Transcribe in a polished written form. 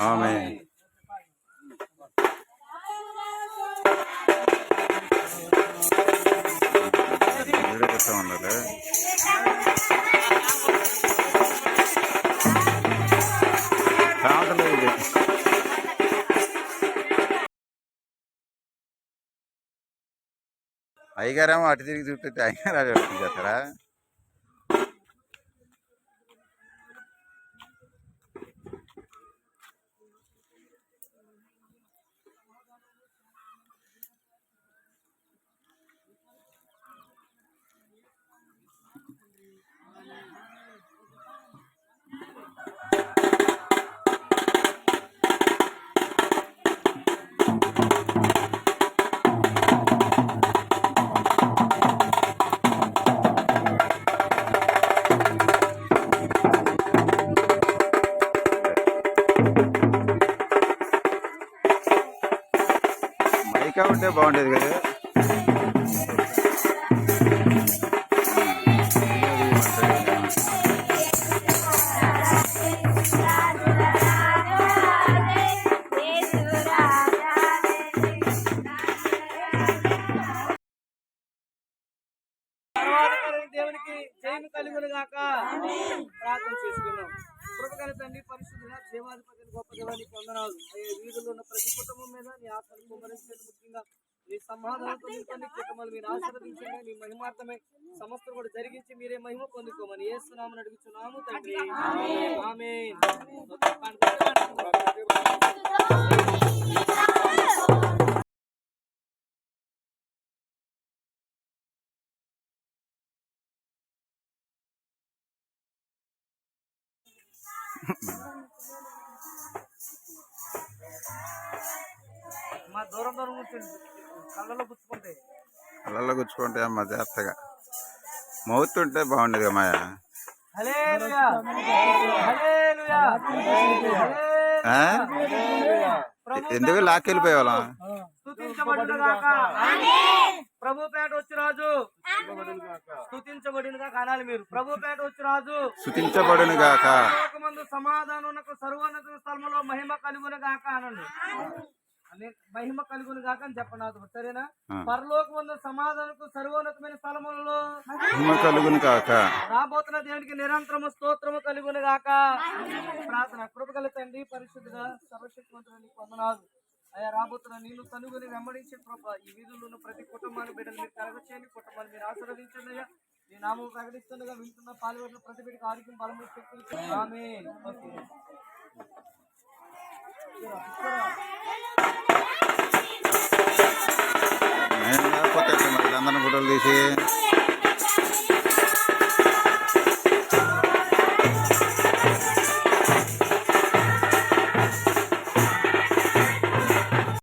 ఆమేన్. ఉండాలి అయ్యగారేమో అటు తిరిగి చుట్టూ అయ్యగారు అటు చేస్తారా? మైకా ఉంటే బాగుండేది కదా. దేవునికి జయము కలుగును గాక. ప్రార్థన చేసుకున్నాం. కృపగల తండ్రి, పరిశుద్ధుడా, దేవాధిపతి, గొప్ప దేవానికి వందనాలు. వీధుల్లో ఉన్న ప్రతి కుటుంబం మీద నీ ఆత్మను కుమ్మరించండి. ముఖ్యంగా నీ సమాధానంతో నింపండి. కుటుంబాలు మీరు ఆశీర్వదించండి. నీ మహిమార్థమే సమస్తం కూడా జరిగించి మీరే మహిమ పొందుకోమని యేసునామమున అడుగుచున్నాము తండ్రి. ఆమేన్. మా దూరం దూరం కూర్చోండి, కళ్ళలో గుచ్చుకుంటే అమ్మ జాగ్రత్తగా మౌతుంటే బాగుండేది మాయా. ఎందుకు లాక్కెళ్ళిపోయేవాళ్ళం? ప్రభుపేట వచ్చి రాజు స్తుతించబడిన గాక అనాలి. మీరు ప్రభుపేట వచ్చి రాజు స్తుతించబడును గాక. మందు సమాధానం సర్వోన్నత స్థలంలో మహిమ కలుగును గాక అనండి. మహిమ కలుగును గాక అని చెప్పనాదు, సరేనా? పరలోకమందు సమాధానకు సర్వోన్నతమైన స్థలములలో మహిమ కలుగును గాక. రాబోతున్న దేవునికి నిరంతరము స్తోత్రము కలుగును గాక. ప్రార్థన. కృపగల తండ్రి, పరిశుద్ధుడా, సర్వశక్తివంతుడా, వందనాలు. అయ్యా, రాబోతున్న నీళ్లు కనుగొని వెంబడించే కృప ఈ వీధుల్లో ఉన్న ప్రతి కుటుంబాన్ని బిడ్డలు మీరు కలగచేయండి. కుటుంబాన్ని మీరు ఆశీర్వదించండి. అయ్యా, నీ నామం ప్రకటిస్తుండగా వింటున్న పాల్గొన్న ప్రతి బిడ్డకి ఆరోగ్యం, బలము, శక్తులు. ఆమేన్. అందరిని ఫోటోలు తీసి